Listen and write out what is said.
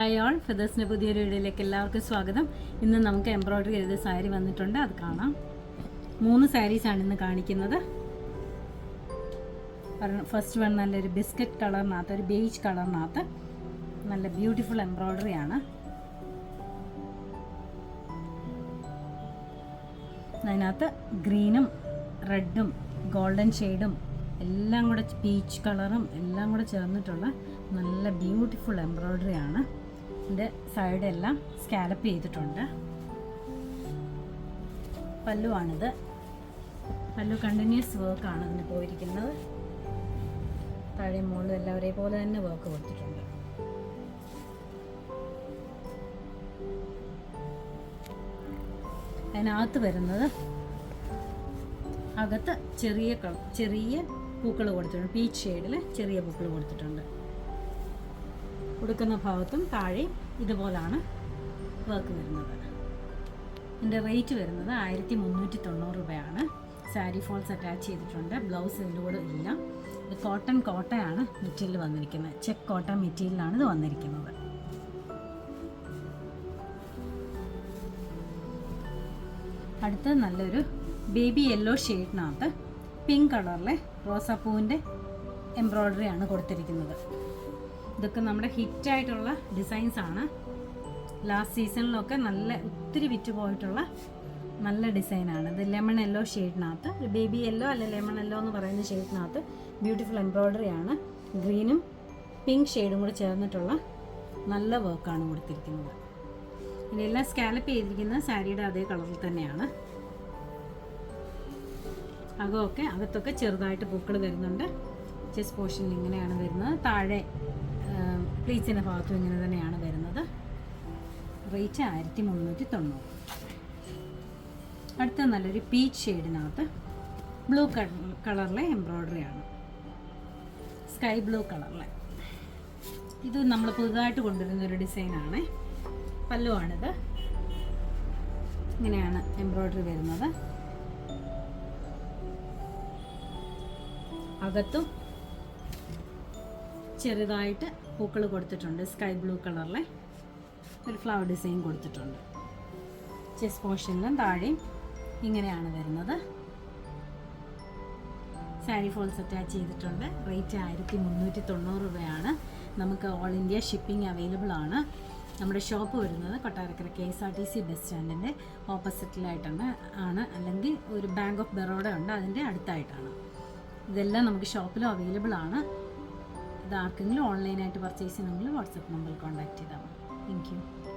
Hi all, ഫെദേഴ്സിൻ്റെ പുതിയൊരു വീഡിയോയിലേക്ക് എല്ലാവർക്കും സ്വാഗതം. ഇന്ന് നമുക്ക് എംബ്രോയ്ഡറി ചെയ്ത സാരി വന്നിട്ടുണ്ട്, അത് കാണാം. 3 സാരീസാണ് ഇന്ന് കാണിക്കുന്നത്. ഫസ്റ്റ് വൺ നല്ലൊരു ബിസ്ക്കറ്റ് കളറിനകത്ത്, ഒരു ബേജ് കളറിനകത്ത് നല്ല ബ്യൂട്ടിഫുൾ എംബ്രോയ്ഡറി ആണ്. അതിനകത്ത് ഗ്രീനും റെഡും ഗോൾഡൻ ഷെയ്ഡും എല്ലാം കൂടെ, പീച്ച് കളറും എല്ലാം കൂടെ ചേർന്നിട്ടുള്ള നല്ല ബ്യൂട്ടിഫുൾ എംബ്രോയ്ഡറി ആണ്. ഇതിൻ്റെ സൈഡെല്ലാം സ്കാലപ്പ് ചെയ്തിട്ടുണ്ട്. പല്ലുവാണിത്. പല്ലു കണ്ടിന്യൂസ് വർക്കാണ് ഇതിന് പോയിരിക്കുന്നത്. താഴെ മുകളിലും എല്ലാം ഒരേപോലെ തന്നെ വർക്ക് കൊടുത്തിട്ടുണ്ട്. അതിനകത്ത് വരുന്നത്, അകത്ത് ചെറിയ പൂക്കൾ കൊടുത്തിട്ടുണ്ട്. പീച്ച് ഷെയ്ഡിൽ ചെറിയ പൂക്കൾ കൊടുത്തിട്ടുണ്ട്. കൊടുക്കുന്ന ഭാഗത്തും താഴെ ഇതുപോലാണ് വർക്ക് വരുന്നത്. ഇതിൻ്റെ റേറ്റ് വരുന്നത് 1390 രൂപയാണ്. സാരി ഫോൾസ് അറ്റാച്ച് ചെയ്തിട്ടുണ്ട്. ബ്ലൗസ് ഇതിൻ്റെ കൂടെ ഇല്ല. ഇത് കോട്ടയാണ് മെറ്റീരിയൽ വന്നിരിക്കുന്നത്. ചെക്ക് കോട്ടൺ മെറ്റീരിയലാണ് ഇത് വന്നിരിക്കുന്നത്. അടുത്ത നല്ലൊരു ബേബി യെല്ലോ ഷെയ്ഡിനകത്ത് പിങ്ക് കളറിലെ റോസാപ്പൂവിൻ്റെ എംബ്രോയ്ഡറിയാണ് കൊടുത്തിരിക്കുന്നത്. ഇതൊക്കെ നമ്മുടെ ഹിറ്റായിട്ടുള്ള ഡിസൈൻസാണ്. ലാസ്റ്റ് സീസണിലൊക്കെ ഒത്തിരി വിറ്റ് പോയിട്ടുള്ള നല്ല ഡിസൈനാണ്. ഇത് ലെമൺ യെല്ലോ ഷെയ്ഡിനകത്ത്, ബേബി യെല്ലോ അല്ല ലെമൺ യെല്ലോ എന്ന് പറയുന്ന ഷെയ്ഡിനകത്ത് ബ്യൂട്ടിഫുൾ എംബ്രോയ്ഡറിയാണ്. ഗ്രീനും പിങ്ക് ഷെയ്ഡും കൂടെ ചേർന്നിട്ടുള്ള നല്ല വർക്കാണ് കൊടുത്തിരിക്കുന്നത്. ഇതിലെല്ലാം സ്കാലപ്പ് ചെയ്തിരിക്കുന്നത് സാരിയുടെ അതേ കളറിൽ തന്നെയാണ്. അകത്തൊക്കെ ചെറുതായിട്ട് പൂക്കൾ വരുന്നുണ്ട്. ചെസ്റ്റ് പോർഷനിൽ ഇങ്ങനെയാണ് വരുന്നത്. താഴെ പ്ലീറ്റ്സിൻ്റെ ഭാഗത്തും ഇങ്ങനെ തന്നെയാണ് വരുന്നത്. റേറ്റ് 1390. അടുത്ത നല്ലൊരു പീച്ച് ഷെയ്ഡിനകത്ത് ബ്ലൂ കളറിലെ എംബ്രോയ്ഡറിയാണ്. സ്കൈ ബ്ലൂ കളറിലെ. ഇത് നമ്മൾ പുതുതായിട്ട് കൊണ്ടുവരുന്നൊരു ഡിസൈനാണ്. പല്ലുവാണിത്. ഇങ്ങനെയാണ് എംബ്രോയ്ഡറി വരുന്നത്. അകത്തും ചെറുതായിട്ട് പൂക്കൾ കൊടുത്തിട്ടുണ്ട്. സ്കൈ ബ്ലൂ കളറിലെ ഒരു ഫ്ലവർ ഡിസൈൻ കൊടുത്തിട്ടുണ്ട്. ചെസ്റ്റ് പോർഷനിലും താഴെയും ഇങ്ങനെയാണ് വരുന്നത്. സാരി ഫോൾസ് അറ്റാച്ച് ചെയ്തിട്ടുണ്ട്. റേറ്റ് 1390 രൂപയാണ്. നമുക്ക് ഓൾ ഇന്ത്യ ഷിപ്പിംഗ് അവൈലബിൾ ആണ്. നമ്മുടെ ഷോപ്പ് വരുന്നത് കൊട്ടാരക്കര KSRTC ബസ് സ്റ്റാൻഡിൻ്റെ ഓപ്പോസിറ്റിലായിട്ടാണ് അല്ലെങ്കിൽ ഒരു ബാങ്ക് ഓഫ് ബറോഡ ഉണ്ട്, അതിൻ്റെ അടുത്തായിട്ടാണ്. ഇതെല്ലാം നമുക്ക് ഷോപ്പിലും അവൈലബിൾ ആണ്. ഇത് ആർക്കെങ്കിലും ഓൺലൈനായിട്ട് പർച്ചേസ് ചെയ്യണമെങ്കിൽ വാട്സപ്പ് നമ്പറിൽ കോൺടാക്ട് ചെയ്താൽ മതി. Thank you.